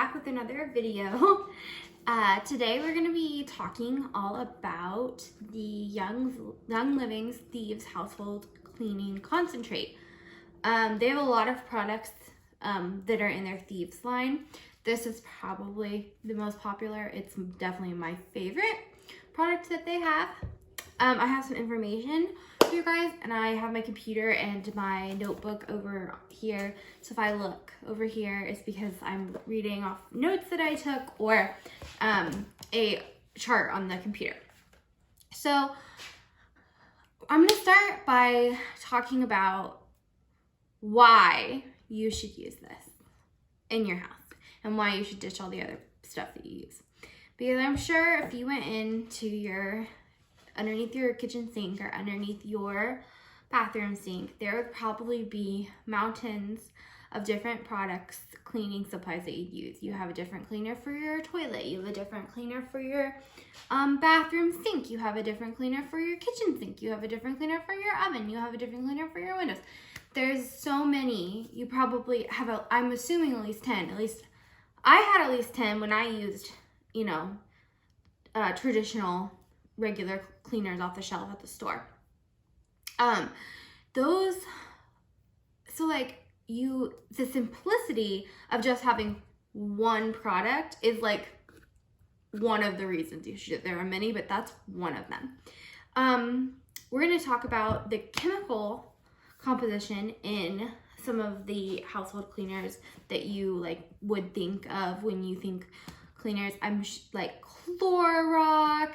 back with another video. Today we're going to be talking all about the Young Living Thieves Household Cleaning Concentrate. They have a lot of products that are in their Thieves line. This is probably the most popular. It's definitely my favorite product that they have. I have some information for you guys, and I have my computer and my notebook over here. So if I look over here, it's because I'm reading off notes that I took or a chart on the computer. So I'm gonna start by talking about why you should use this in your house and why you should ditch all the other stuff that you use. Because I'm sure if you went into underneath your kitchen sink or underneath your bathroom sink, there would probably be mountains of different products, cleaning supplies that you use. You have a different cleaner for your toilet. You have a different cleaner for your bathroom sink. You have a different cleaner for your kitchen sink. You have a different cleaner for your oven. You have a different cleaner for your windows. There's so many. You probably have I'm assuming at least 10. At least I had at least 10 when I used, traditional regular cleaners off the shelf at the store. The simplicity of just having one product is like one of the reasons you should. There are many, but that's one of them. We're going to talk about the chemical composition in some of the household cleaners that you would think of when you think cleaners. Like Clorox,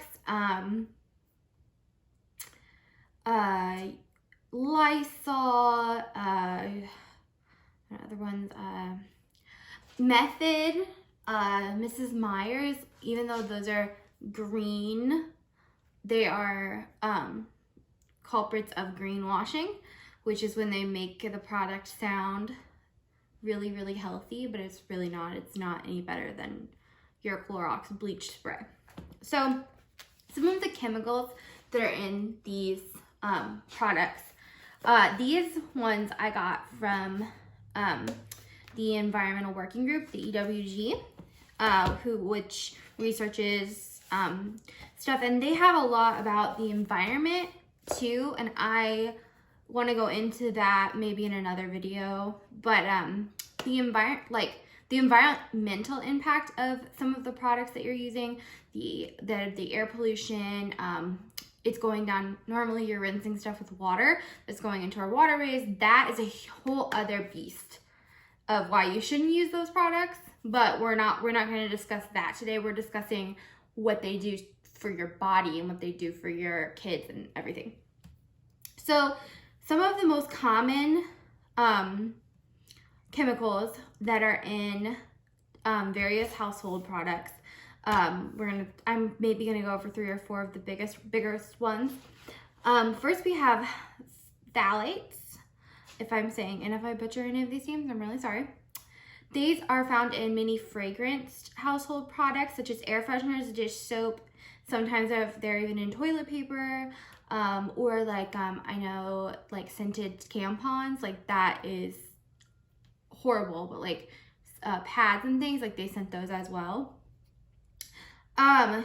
Lysol, other ones, Method, Mrs. Meyer's. Even though those are green, they are culprits of greenwashing, which is when they make the product sound really, really healthy, but it's really not. It's not any better than your Clorox bleach spray. So some of the chemicals that are in these products, these ones I got from the Environmental Working Group, the EWG, which researches stuff, and they have a lot about the environment too, and I want to go into that maybe in another video. But the environmental impact of some of the products that you're using, the air pollution, it's going down. Normally you're rinsing stuff with water that's going into our waterways. That is a whole other beast of why you shouldn't use those products, but we're not going to discuss that today. We're discussing what they do for your body and what they do for your kids and everything. So some of the most common chemicals that are in various household products, I'm maybe gonna go over 3 or 4 of the biggest ones. First we have phthalates. If I butcher any of these names, I'm really sorry. These are found in many fragranced household products such as air fresheners, dish soap. Sometimes they're even in toilet paper, or I know scented tampons. That is horrible, but pads and things, they scent those as well.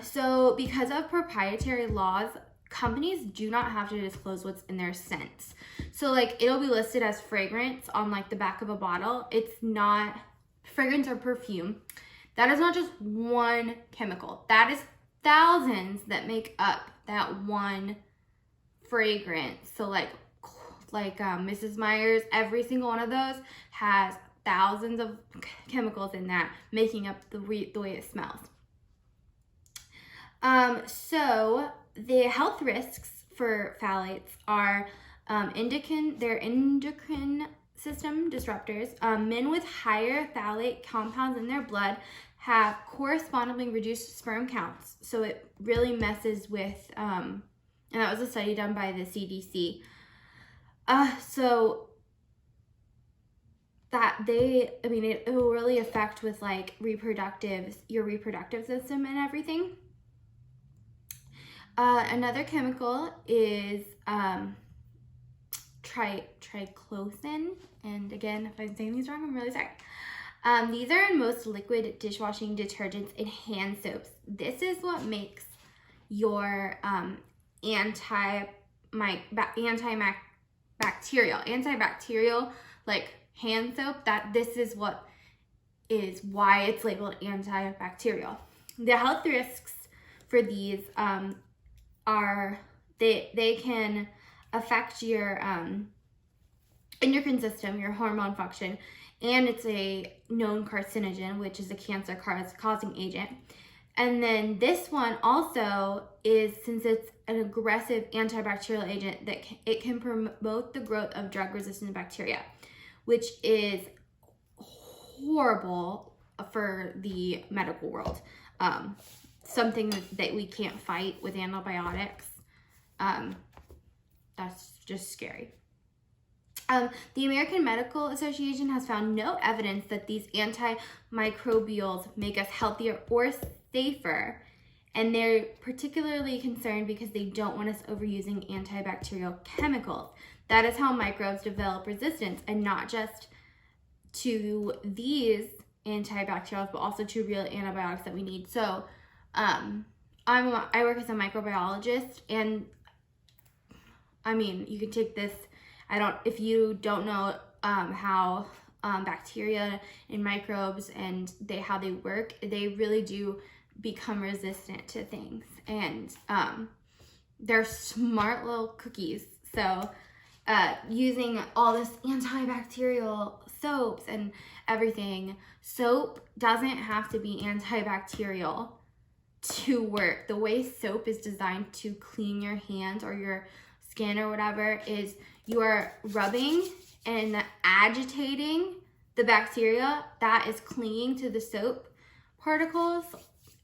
So because of proprietary laws, companies do not have to disclose what's in their scents. So it'll be listed as fragrance on the back of a bottle. It's not fragrance or perfume. That is not just one chemical. That is thousands that make up that one fragrance. So Mrs. Meyer's, every single one of those has thousands of chemicals in that, making up the way it smells. So the health risks for phthalates are they're endocrine system disruptors. Men with higher phthalate compounds in their blood have correspondingly reduced sperm counts. So it really messes with, and that was a study done by the CDC. So that it will really affect with your reproductive system and everything. Another chemical is triclosan, and again, if I'm saying these wrong, I'm really sorry. These are in most liquid dishwashing detergents and hand soaps. This is what makes your antibacterial like hand soap, that this is what is why it's labeled antibacterial. The health risks for these are they can affect your endocrine system, your hormone function, and it's a known carcinogen, which is a cancer causing agent. And then this one also is, since it's an aggressive antibacterial agent, that it can promote the growth of drug-resistant bacteria, which is horrible for the medical world. Something that we can't fight with antibiotics. That's just scary. The American Medical Association has found no evidence that these antimicrobials make us healthier or safer, and they're particularly concerned because they don't want us overusing antibacterial chemicals. That is how microbes develop resistance, and not just to these antibacterials, but also to real antibiotics that we need. So I work as a microbiologist, and I mean, you can take this, if you don't know how bacteria and microbes and how they work, they really do become resistant to things, and they're smart little cookies. So using all this antibacterial soaps and everything, soap doesn't have to be antibacterial to work. The way soap is designed to clean your hands or your skin or whatever is you are rubbing and agitating the bacteria that is clinging to the soap particles,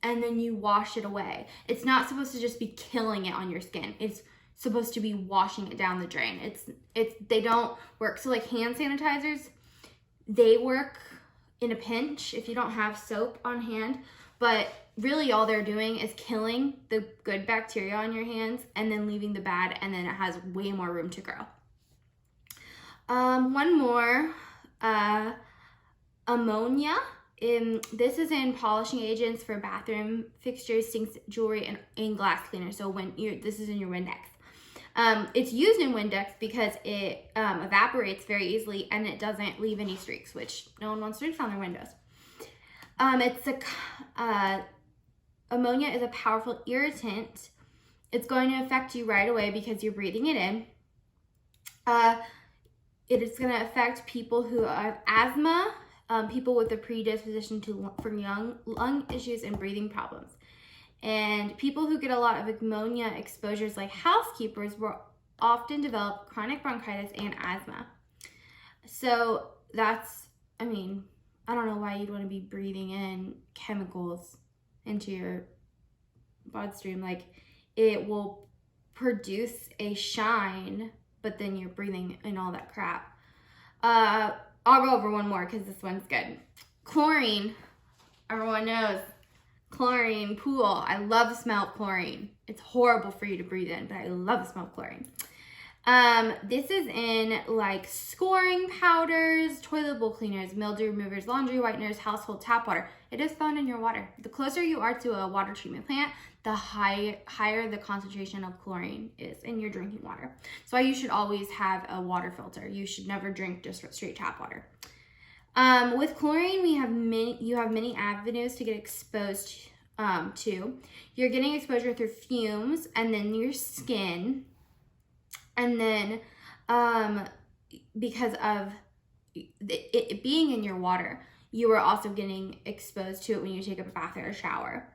and then you wash it away. It's not supposed to just be killing it on your skin. It's supposed to be washing it down the drain. They don't work. So like hand sanitizers, they work in a pinch if you don't have soap on hand, but really all they're doing is killing the good bacteria on your hands and then leaving the bad, and then it has way more room to grow. One more, ammonia. This is in polishing agents for bathroom fixtures, sinks, jewelry, and glass cleaners. So this is in your Windex. It's used in Windex because it evaporates very easily and it doesn't leave any streaks, which no one wants streaks on their windows. Ammonia is a powerful irritant. It's going to affect you right away because you're breathing it in. It is going to affect people who have asthma, people with a predisposition for lung issues and breathing problems. And people who get a lot of ammonia exposures, like housekeepers, will often develop chronic bronchitis and asthma. So I don't know why you'd want to be breathing in chemicals into your bloodstream. Like, it will produce a shine, but then you're breathing in all that crap. I'll go over one more because this one's good. Chlorine. Everyone knows chlorine pool. I love the smell of chlorine. It's horrible for you to breathe in, but I love the smell of chlorine. This is in like scoring powders, toilet bowl cleaners, mildew removers, laundry whiteners, household tap water. It is found in your water. The closer you are to a water treatment plant, the higher the concentration of chlorine is in your drinking water. So you should always have a water filter. You should never drink just straight tap water. With chlorine, you have many avenues to get exposed to. You're getting exposure through fumes, and then your skin. And then because of it being in your water, you are also getting exposed to it when you take a bath or a shower.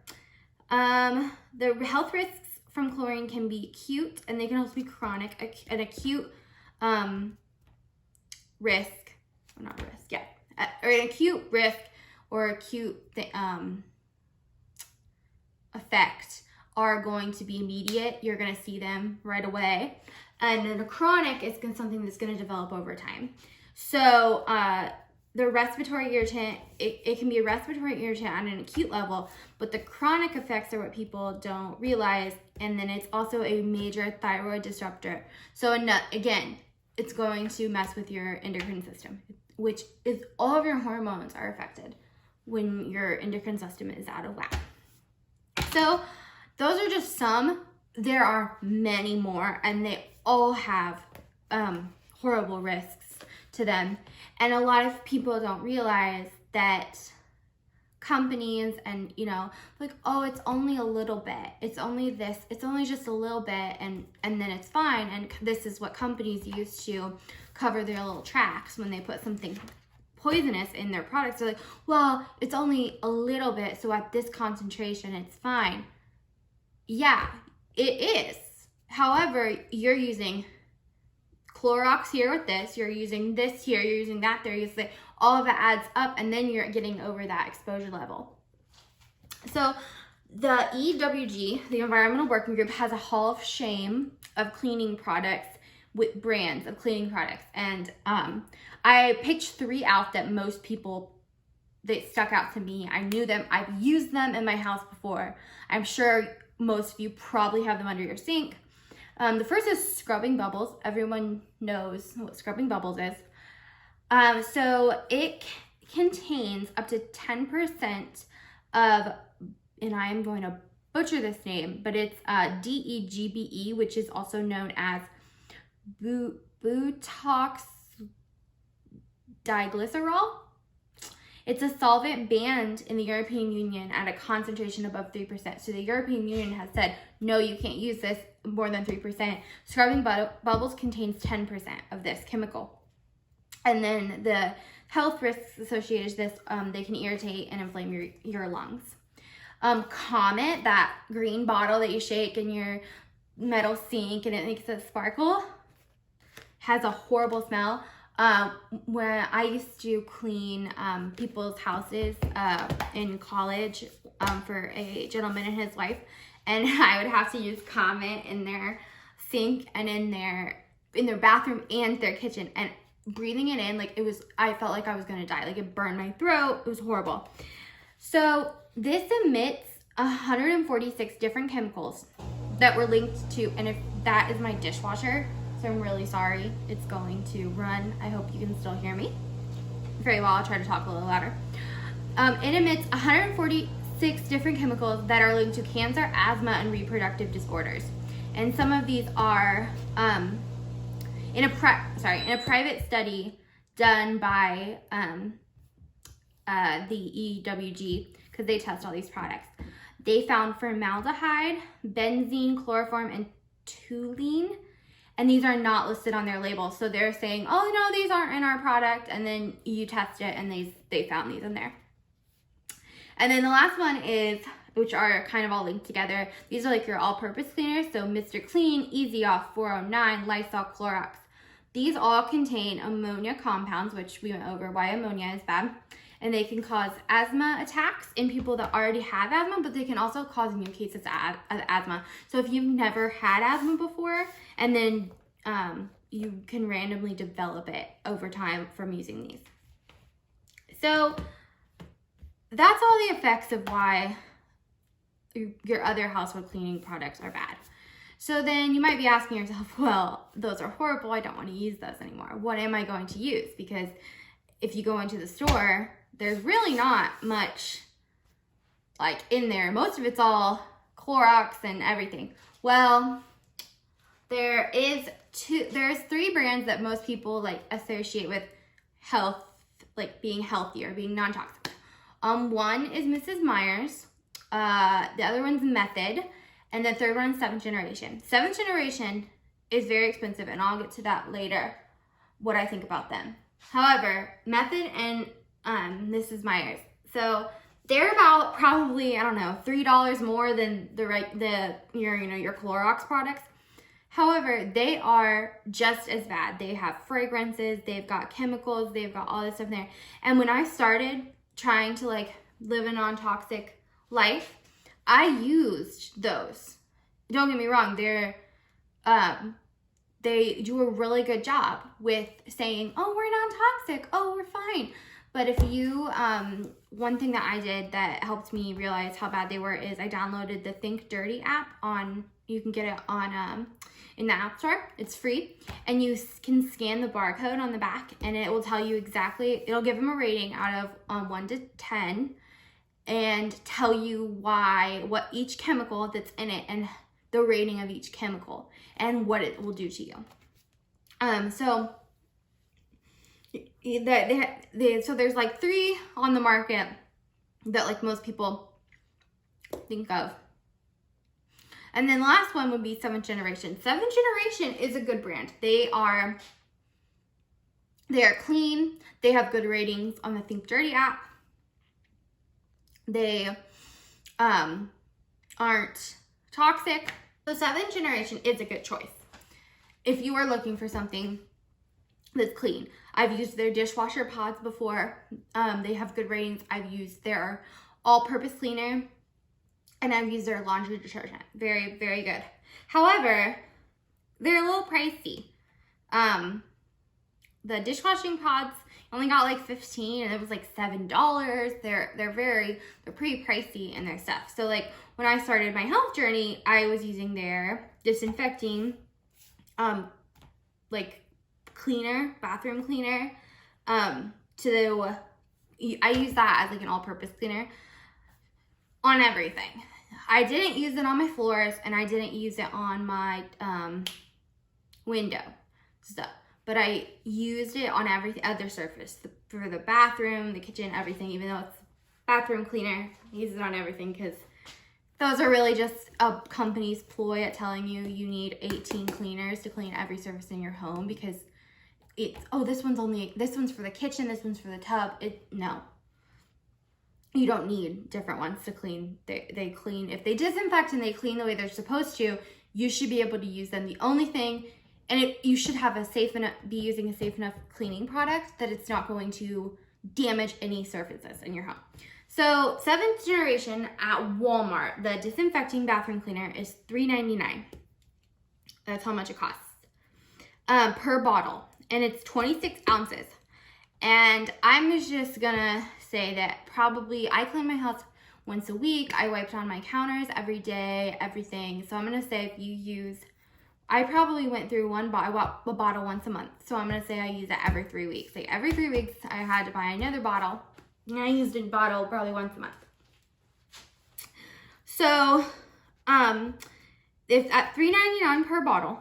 The health risks from chlorine can be acute, and they can also be chronic. An acute risk, or not risk, yeah, or an acute risk or acute effect are going to be immediate. You're going to see them right away. And then a chronic is something that's going to develop over time. So the respiratory irritant, it can be a respiratory irritant on an acute level, but the chronic effects are what people don't realize. And then it's also a major thyroid disruptor. So again, it's going to mess with your endocrine system. which is all of your hormones are affected when your endocrine system is out of whack. So those are just some. There are many more, and they all have horrible risks to them. And a lot of people don't realize that companies and, like, oh, it's only a little bit. It's only this. It's only just a little bit, and then it's fine. And this is what companies use to cover their little tracks when they put something poisonous in their products. They're like, well, it's only a little bit, so at this concentration, it's fine. Yeah, it is. However, you're using Clorox here with this, you're using this here, you're using that there, all of it adds up, and then you're getting over that exposure level. So the EWG, the Environmental Working Group, has a hall of shame of cleaning products with brands of cleaning products. And I picked 3 out that most people, they stuck out to me. I knew them. I've used them in my house before. I'm sure most of you probably have them under your sink. The first is Scrubbing Bubbles. Everyone knows what Scrubbing Bubbles is. So it contains up to 10% of, and I am going to butcher this name, but it's DEGBE, which is also known as butox diglycerol. It's a solvent banned in the European Union at a concentration above 3%. So the European Union has said, no, you can't use this more than 3%. Scrubbing Bubbles contains 10% of this chemical. And then the health risks associated with this, they can irritate and inflame your lungs. Comet, that green bottle that you shake in your metal sink and it makes it sparkle, has a horrible smell. When I used to clean people's houses in college for a gentleman and his wife, and I would have to use Comet in their sink and in their bathroom and their kitchen, and breathing it in, like, I felt like I was gonna die. Like, it burned my throat. It was horrible. So this emits 146 different chemicals that were linked to, and if that is my dishwasher, so I'm really sorry, it's going to run. I hope you can still hear me. Very well, I'll try to talk a little louder. It emits 146 different chemicals that are linked to cancer, asthma, and reproductive disorders. And some of these are in a private study done by the EWG, because they test all these products. They found formaldehyde, benzene, chloroform, and toluene. And these are not listed on their label. So they're saying, oh, no, these aren't in our product. And then you test it and they found these in there. And then the last one is, which are kind of all linked together. These are like your all-purpose cleaners. So Mr. Clean, Easy Off, 409, Lysol, Clorox. These all contain ammonia compounds, which we went over why ammonia is bad. And they can cause asthma attacks in people that already have asthma, but they can also cause new cases of asthma. So if you've never had asthma before, and then you can randomly develop it over time from using these. So that's all the effects of why your other household cleaning products are bad. So then you might be asking yourself, well, those are horrible. I don't want to use those anymore. What am I going to use? Because if you go into the store, there's really not much like in there. Most of it's all Clorox and everything. Well, there's 3 brands that most people like associate with health, like being healthy or being non-toxic. One is Mrs. Meyer's, the other one's Method, and the third one is 7th Generation. 7th Generation is very expensive, and I'll get to that later, what I think about them. However, Method and Mrs. Meyer's, so they're about probably, I don't know, $3 more than your Clorox products. However, they are just as bad. They have fragrances, they've got chemicals, they've got all this stuff in there. And when I started trying to like live a non-toxic life, I used those. Don't get me wrong, they do a really good job with saying, oh, we're non-toxic, oh, we're fine. But if you, one thing that I did that helped me realize how bad they were is I downloaded the Think Dirty app on You can get it on in the App Store. It's free, and you can scan the barcode on the back, and it will tell you exactly. It'll give them a rating out of 1 to 10, and tell you what each chemical that's in it, and the rating of each chemical, and what it will do to you. So there's like 3 on the market that like most people think of. And then the last one would be 7th Generation. 7th Generation is a good brand. They are clean. They have good ratings on the Think Dirty app. They aren't toxic. So 7th Generation is a good choice if you are looking for something that's clean. I've used their dishwasher pods before. They have good ratings. I've used their all-purpose cleaner, and I've used their laundry detergent. Very, very good. However, they're a little pricey. The dishwashing pods only got like 15, and it was like $7. They're pretty pricey in their stuff. So like when I started my health journey, I was using their disinfecting like cleaner, bathroom cleaner. I use that as like an all-purpose cleaner on everything. I didn't use it on my floors, and I didn't use it on my window stuff, but I used it on every other surface, for the bathroom, the kitchen, everything. Even though it's bathroom cleaner, I use it on everything, because those are really just a company's ploy at telling you need 18 cleaners to clean every surface in your home, because it's, oh, this one's for the kitchen, this one's for the tub. No. You don't need different ones to clean. They clean. If they disinfect and they clean the way they're supposed to, you should be able to use them. The only thing, and you should have be using a safe enough cleaning product that it's not going to damage any surfaces in your home. So 7th Generation at Walmart, the disinfecting bathroom cleaner is $3.99. That's how much it costs per bottle, and it's 26 ounces. And I'm just gonna say that probably I clean my house once a week. I wiped on my counters every day, everything. So I'm gonna say if you use, I probably went through I bought a bottle once a month. So I'm gonna say I use it every 3 weeks. Like every 3 weeks I had to buy another bottle, and I used a bottle probably once a month. So if at $3.99 per bottle,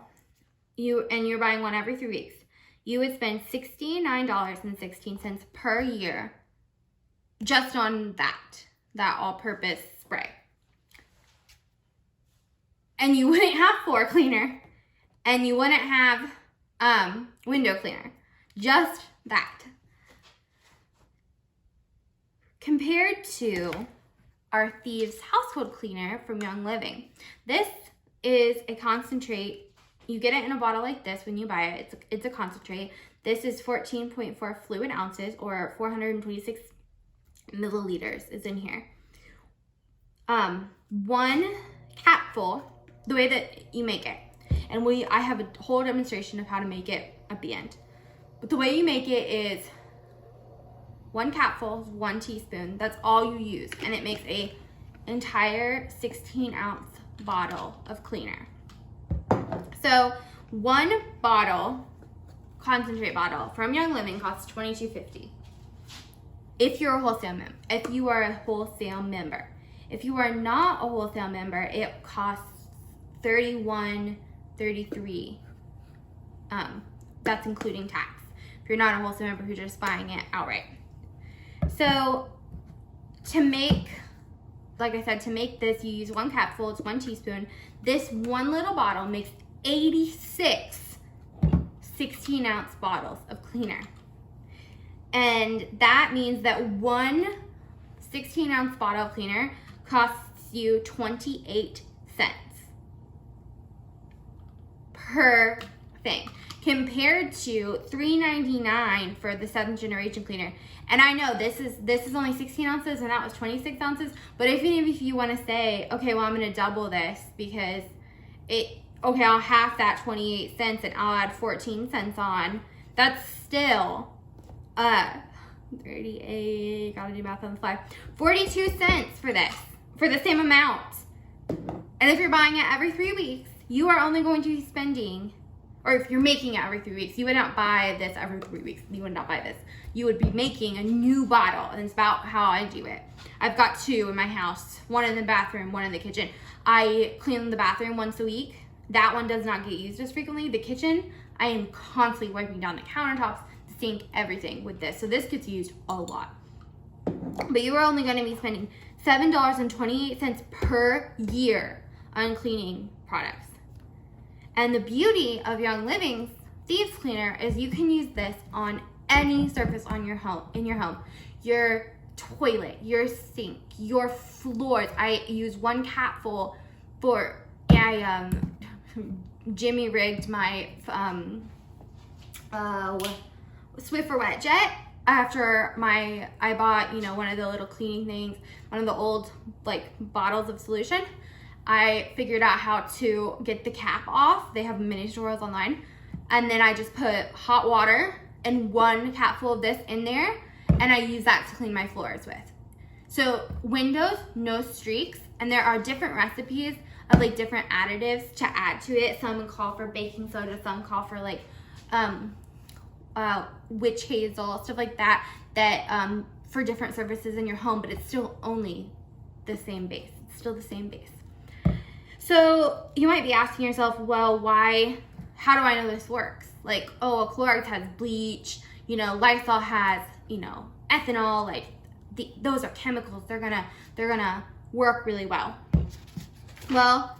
you're buying one every 3 weeks, you would spend $69.16 per year just on that all-purpose spray. And you wouldn't have floor cleaner, and you wouldn't have window cleaner. Just that. Compared to our Thieves Household Cleaner from Young Living. This is a concentrate. You get it in a bottle like this when you buy it. It's a concentrate. This is 14.4 fluid ounces, or 426 milliliters is in here. 1 capful, the way that you make it. And I have a whole demonstration of how to make it at the end. But the way you make it is 1 capful, 1 teaspoon. That's all you use. And it makes a entire 16-ounce bottle of cleaner. So 1 bottle, concentrate bottle from Young Living costs $22.50. If you're a wholesale member. If you are a wholesale member. If you are not a wholesale member, it costs $31.33. That's including tax. If you're not a wholesale member who's just buying it outright. So to make, like I said, to make this, you use 1 capful, it's 1 teaspoon. This one little bottle makes 86 16-ounce bottles of cleaner. And that means that 1 16-ounce bottle of cleaner costs you 28 cents per thing, compared to $3.99 for the 7th Generation cleaner. And I know this is only 16 ounces, and that was 26 ounces. But even if you want to say, okay, well, I'm going to double this because I'll half that 28 cents and I'll add 14 cents on. That's still 38, gotta do math on the fly. 42 cents for this, for the same amount. And if you're buying it every 3 weeks, you are only going to be spending, or if you're making it every 3 weeks, you would not buy this every 3 weeks. You would not buy this. You would be making a new bottle, and it's about how I do it. I've got 2 in my house, 1 in the bathroom, 1 in the kitchen. I clean the bathroom once a week. That one does not get used as frequently. The kitchen, I am constantly wiping down the countertops, the sink, everything with this. So this gets used a lot. But you are only going to be spending $7.28 per year on cleaning products. And the beauty of Young Living Thieves Cleaner is you can use this on any surface on your home, in your home. Your toilet, your sink, your floors. I use 1 capful for, I Jimmy rigged my Swiffer Wet Jet after I bought, you know, one of the little cleaning things, one of the old like bottles of solution. I figured out how to get the cap off. They have mini tutorials online. And then I just put hot water and 1 capful of this in there, and I use that to clean my floors with. So windows, no streaks, and there are different recipes of like different additives to add to it. Some call for baking soda, some call for like witch hazel, stuff like that, for different surfaces in your home, but it's still only the same base. It's still the same base. So you might be asking yourself, well, how do I know this works? Like, oh, a Clorox has bleach, you know, Lysol has, you know, ethanol, like those are chemicals. They're gonna work really well. Well,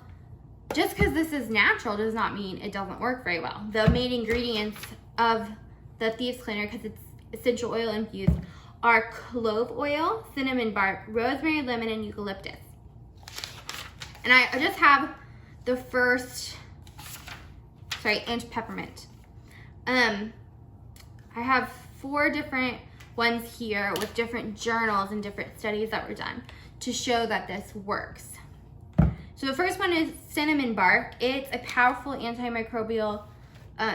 just because this is natural does not mean it doesn't work very well. The main ingredients of the Thieves Cleaner, because it's essential oil infused, are clove oil, cinnamon bark, rosemary, lemon, and eucalyptus. And I just have the first, and peppermint. I have 4 different ones here with different journals and different studies that were done to show that this works. So the first one is cinnamon bark. It's a powerful antimicrobial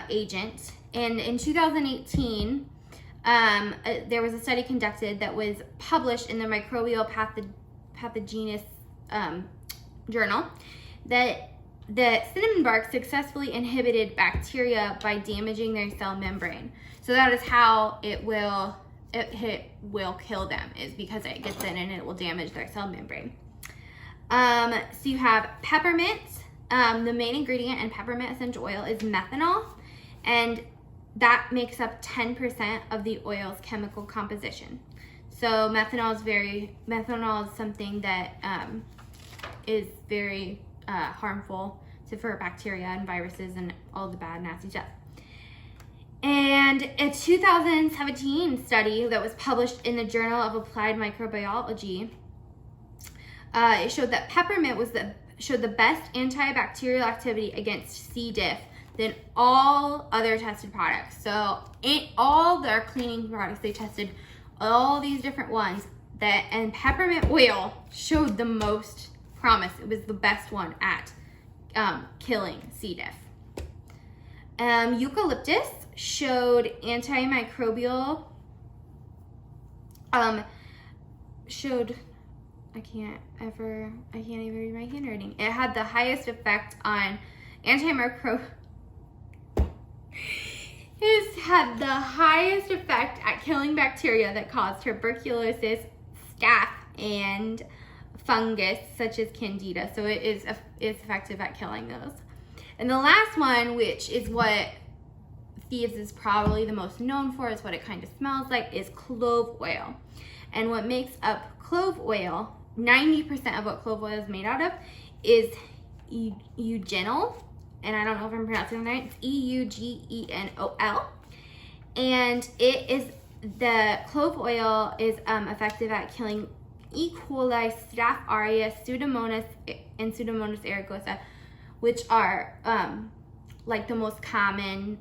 agent. And in 2018, there was a study conducted that was published in the Microbial Pathogenes journal that the cinnamon bark successfully inhibited bacteria by damaging their cell membrane. So that is how it will kill them, is because it gets in and it will damage their cell membrane. So you have peppermint. The main ingredient in peppermint essential oil is methanol, and that makes up 10% of the oil's chemical composition. So methanol is something that is very harmful for bacteria and viruses and all the bad nasty stuff. And a 2017 study that was published in the Journal of Applied Microbiology, it showed that peppermint showed the best antibacterial activity against C. diff than all other tested products. So in all their cleaning products, they tested all these different ones, and peppermint oil showed the most promise. It was the best one at killing C. diff. Eucalyptus showed antimicrobial, I can't even read my handwriting. It had the highest effect on antimicrobial. It had the highest effect at killing bacteria that cause tuberculosis, staph, and fungus such as candida. So it's effective at killing those. And the last one, which is what Thieves is probably the most known for, is what it kind of smells like, is clove oil. And what makes up clove oil, 90% of what clove oil is made out of, is eugenol. And I don't know if I'm pronouncing it right. It's eugenol. And the clove oil is effective at killing E. coli, Staph aureus, Pseudomonas, and Pseudomonas aeruginosa, which are like the most common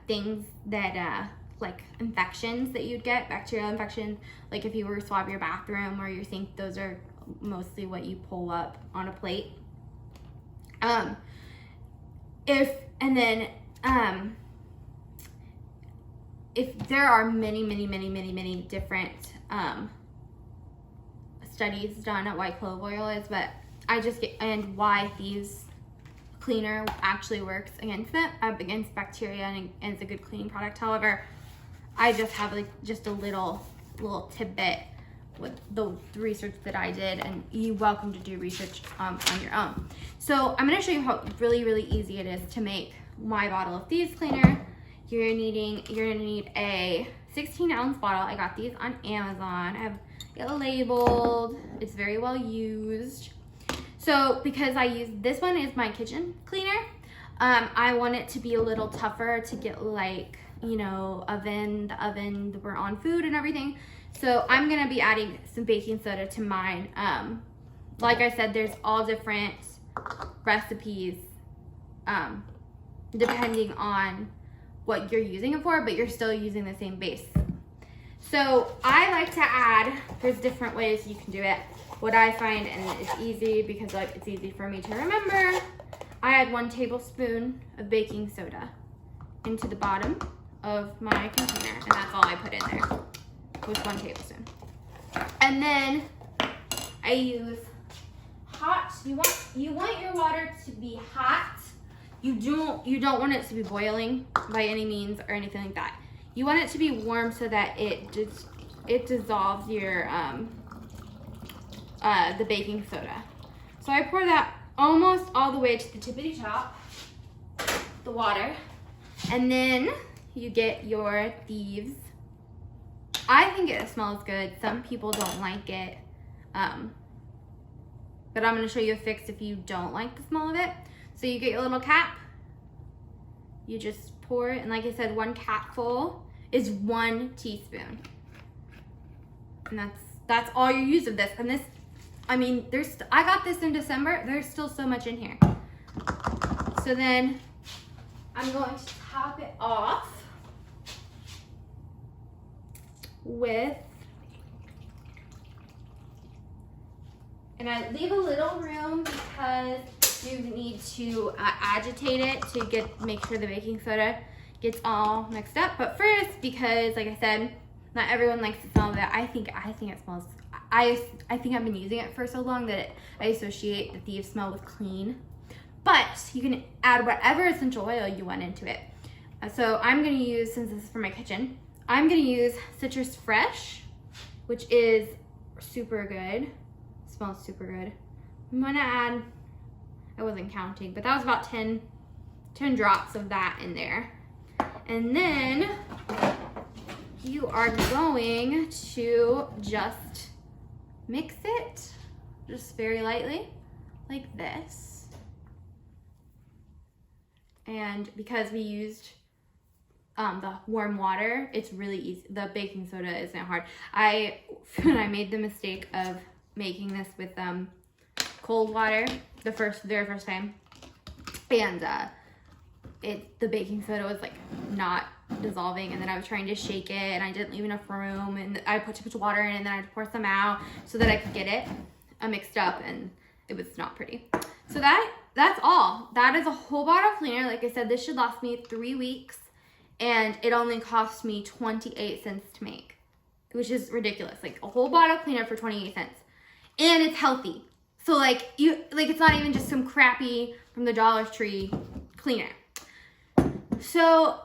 things that like infections that you'd get, bacterial infections. Like if you were to swab your bathroom or your sink, those are mostly what you pull up on a plate. If there are many different studies done at white clove oil is, but and why Thieves Cleaner actually works against bacteria and it's a good cleaning product. However, I just have like just a little tidbit with the research that I did, and you're welcome to do research on your own. So I'm gonna show you how really easy it is to make my bottle of Thieves Cleaner. You're gonna need a 16-ounce bottle. I got these on Amazon. I have it labeled. It's very well used. So because I use this one is my kitchen cleaner, I want it to be a little tougher to get, like, you know, the oven that we're on food and everything. So I'm gonna be adding some baking soda to mine. Like I said, there's all different recipes depending on what you're using it for, but you're still using the same base. So I like to add, there's different ways you can do it. What I find, and it's easy because like it's easy for me to remember, I add 1 tablespoon of baking soda into the bottom of my container, and that's all I put in there, with 1 tablespoon. And then I use hot, you want your water to be hot. You don't want it to be boiling by any means or anything like that. You want it to be warm so that it dissolves your the baking soda. So I pour that almost all the way to the tippity top, the water, and then you get your Thieves. I think it smells good. Some people don't like it, but I'm gonna show you a fix if you don't like the smell of it. So you get your little cap, you just pour it, and like I said, 1 capful is 1 teaspoon. And that's all you use of this. And this, I mean, I got this in December, there's still so much in here. So then I'm going to top it off with, and I leave a little room because you need to agitate it to make sure the baking soda gets all mixed up. But first, because like I said, not everyone likes the smell of it. I think it smells. I think I've been using it for so long that I associate the Thieves smell with clean. But you can add whatever essential oil you want into it. So I'm gonna use, since this is for my kitchen, I'm gonna use Citrus Fresh, which is super good. It smells super good. I'm gonna add, I wasn't counting, but that was about 10 drops of that in there. And then you are going to just mix it just very lightly like this. And because we used the warm water, it's really easy. The baking soda isn't hard. When I made the mistake of making this with cold water the very first time, and the baking soda was like not dissolving, and then I was trying to shake it and I didn't leave enough room, and I put too much water in, and then I had to pour some out so that I could get it mixed up, and it was not pretty. So that's all. That is a whole bottle cleaner. Like I said, this should last me 3 weeks, and it only cost me 28 cents to make, which is ridiculous. Like a whole bottle cleaner for 28 cents, and it's healthy. So like it's not even just some crappy from the Dollar Tree cleaner. So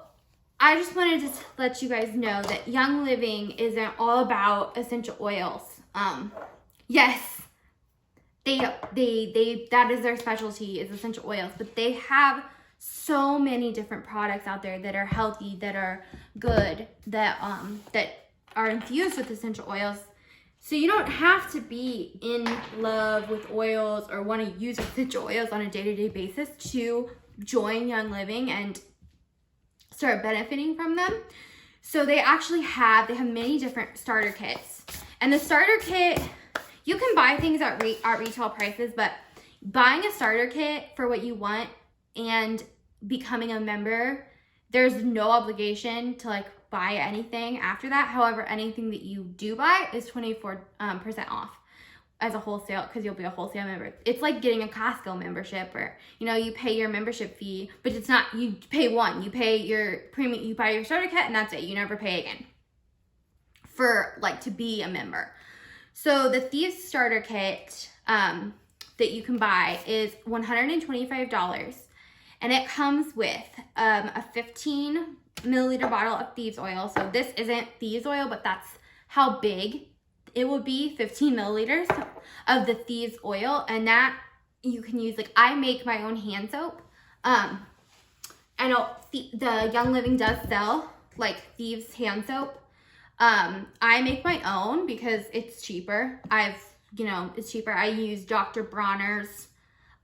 I just wanted to let you guys know that Young Living isn't all about essential oils. Yes, that is their specialty, is essential oils, but they have so many different products out there that are healthy, that are good, that are infused with essential oils. So you don't have to be in love with oils or want to use essential oils on a day-to-day basis to join Young Living and start benefiting from them. So they have many different starter kits. And the starter kit, you can buy things at retail prices, but buying a starter kit for what you want and becoming a member, there's no obligation to like buy anything after that. However, anything that you do buy is 24% off as a wholesale, because you'll be a wholesale member. It's like getting a Costco membership, or you pay your membership fee, but it's not, you pay one, you pay your premium, you buy your starter kit, and that's it. You never pay again for like to be a member. So the Thieves starter kit that you can buy is $125, and it comes with a 15 milliliter bottle of Thieves oil. So this isn't Thieves oil, but that's how big it would be, 15 milliliters of the Thieves oil, and that you can use, like, I make my own hand soap. I know the Young Living does sell like Thieves hand soap. I make my own because it's cheaper. It's cheaper. I use Dr. Bronner's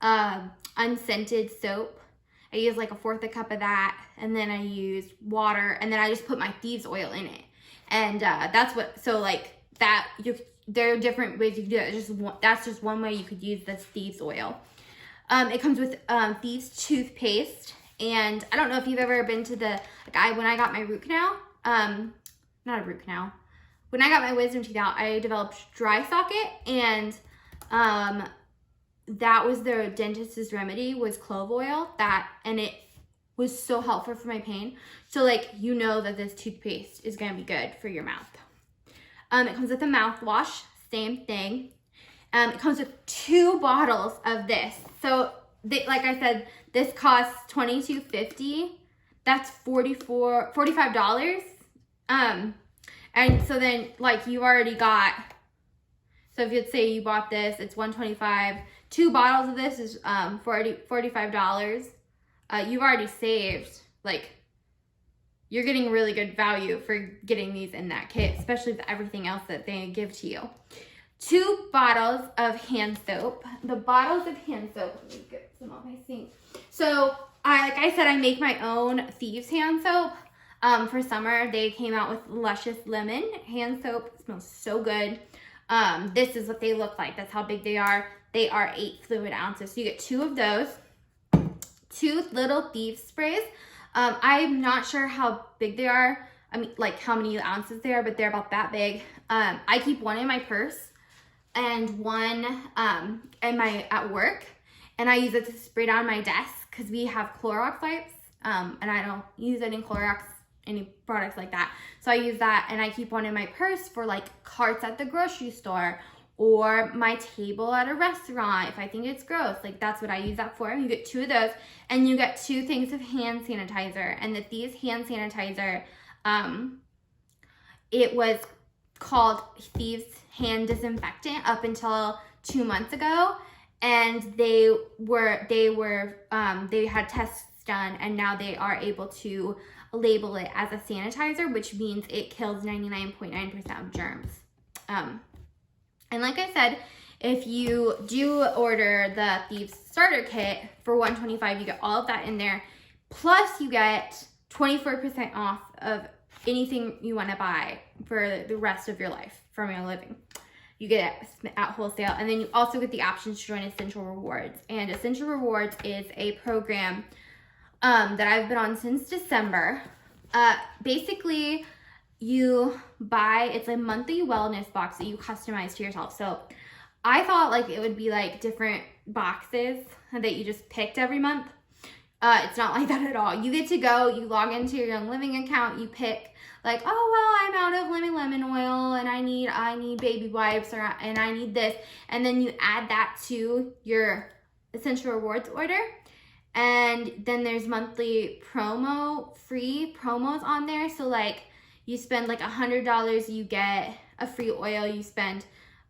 unscented soap. I use like 1/4 cup of that, and then I use water, and then I just put my Thieves oil in it. And that's what, so like that, there are different ways you can do it. That's just one way you could use this Thieves oil. It comes with Thieves toothpaste, and I don't know if you've ever been to when I got my root canal, not a root canal, when I got my wisdom teeth out, I developed dry socket, and that was the dentist's remedy, was clove oil, and it was so helpful for my pain. So like, you know that this toothpaste is gonna be good for your mouth. It comes with a mouthwash, same thing. It comes with 2 bottles of this. So like I said, this costs $22.50. That's $45. And so then like you already got, so if you'd say you bought this, it's $125. 2 bottles of this is $45. You've already saved, like, you're getting really good value for getting these in that kit, especially with everything else that they give to you. 2 bottles of hand soap. The bottles of hand soap, let me get some off my sink. So like I said, I make my own Thieves hand soap. For summer, they came out with Luscious Lemon hand soap. It smells so good. This is what they look like. That's how big they are. They are 8 fluid ounces. So you get 2 of those. 2 little Thieves sprays. I'm not sure how big they are. I mean, like how many ounces they are, but they're about that big. I keep one in my purse and one at work. And I use it to spray down my desk because we have Clorox wipes. And I don't use any Clorox, any products like that. So I use that, and I keep one in my purse for like carts at the grocery store or my table at a restaurant if I think it's gross. Like, that's what I use that for. You get 2 of those, and you get 2 things of hand sanitizer. And the Thieves hand sanitizer, it was called Thieves hand disinfectant up until 2 months ago, and they had tests done, and now they are able to label it as a sanitizer, which means it kills 99.9% of germs. And like I said, if you do order the Thieves Starter Kit for $125, you get all of that in there. Plus, you get 24% off of anything you want to buy for the rest of your life from Young Living. You get it at wholesale. And then you also get the option to join Essential Rewards. And Essential Rewards is a program that I've been on since December. Basically, you buy, it's a monthly wellness box that you customize to yourself. So I thought like it would be like different boxes that you just picked every month. It's not like that at all. You get to go, you log into your Young Living account, you pick like, oh, well, I'm out of lemon oil, and I need baby wipes, and I need this. And then you add that to your Essential Rewards order. And then there's monthly free promos on there. So like, you spend like $100, you get a free oil.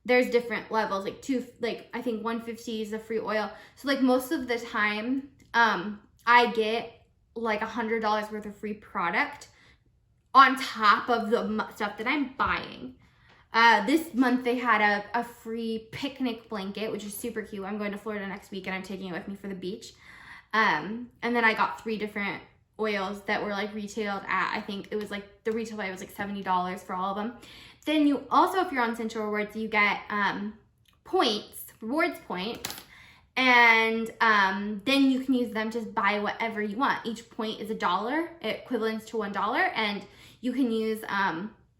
There's different levels, I think $150 is a free oil. So like most of the time, I get like $100 worth of free product on top of the stuff that I'm buying. This month they had a free picnic blanket, which is super cute. I'm going to Florida next week, and I'm taking it with me for the beach. And then I got 3 different oils that were like retailed at, I think it was like, the retail value was like $70 for all of them. Then you also, if you're on Essential Rewards, you get rewards points, and then you can use them to buy whatever you want. Each point is $1, it equivalents to $1, and you can use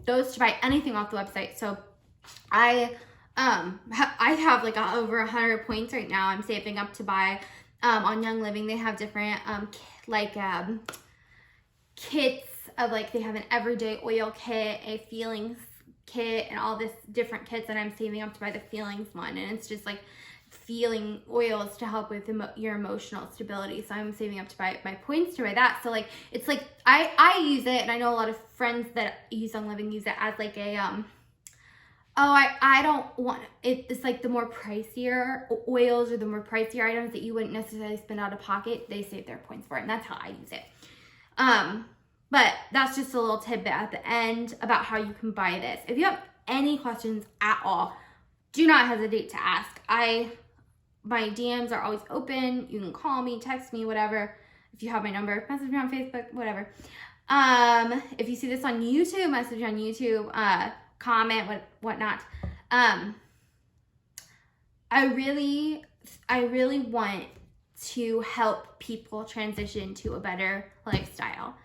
those to buy anything off the website. So I have like over 100 points right now. I'm saving up to buy on Young Living. They have different kits of like, they have an everyday oil kit, a feelings kit, and all this different kits, and I'm saving up to buy the feelings one. And it's just like, feeling oils to help with your emotional stability. So I'm saving up to buy my points to buy that. So like, it's like, I use it, and I know a lot of friends that use Young Living use it as like a, I don't want it. It's like the more pricier oils or the more pricier items that you wouldn't necessarily spend out of pocket, they save their points for it. And that's how I use it. But that's just a little tidbit at the end about how you can buy this. If you have any questions at all, do not hesitate to ask. My DMs are always open. You can call me, text me, whatever. If you have my number, message me on Facebook, whatever. If you see this on YouTube, message me on YouTube, comment, whatnot. I really want to help people transition to a better lifestyle.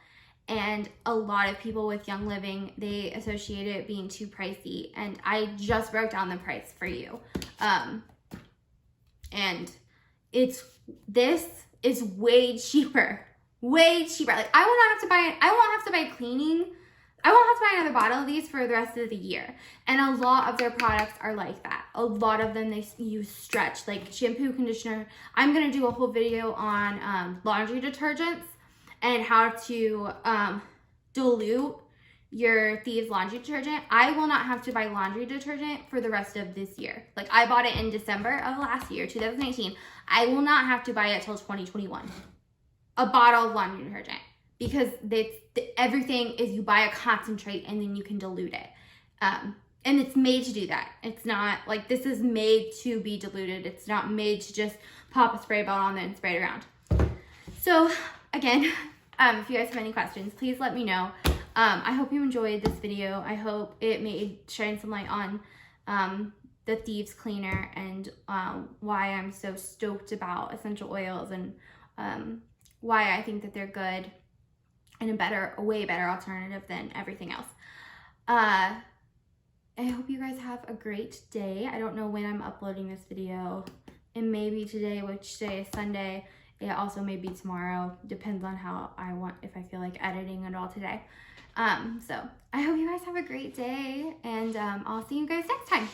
And a lot of people with Young Living, they associate it being too pricey. And I just broke down the price for you. And this is way cheaper. Like I won't have to buy cleaning. I won't have to buy another bottle of these for the rest of the year. And a lot of their products are like that. A lot of them, they use stretch, like shampoo, conditioner. I'm going to do a whole video on laundry detergents and how to dilute your Thieves laundry detergent. I will not have to buy laundry detergent for the rest of this year. Like I bought it in December of last year, 2019. I will not have to buy it till 2021. A bottle of laundry detergent. Because everything is you buy a concentrate and then you can dilute it. And it's made to do that. It's not like this is made to be diluted. It's not made to just pop a spray bottle and then spray it around. So again, if you guys have any questions, please let me know. I hope you enjoyed this video. I hope it shine some light on the Thieves Cleaner and why I'm so stoked about essential oils and why I think that they're good and a way better alternative than everything else. I hope you guys have a great day. I don't know when I'm uploading this video. It may be today, which today is Sunday. It also may be tomorrow. Depends on how if I feel like editing it all today. So I hope you guys have a great day, and I'll see you guys next time.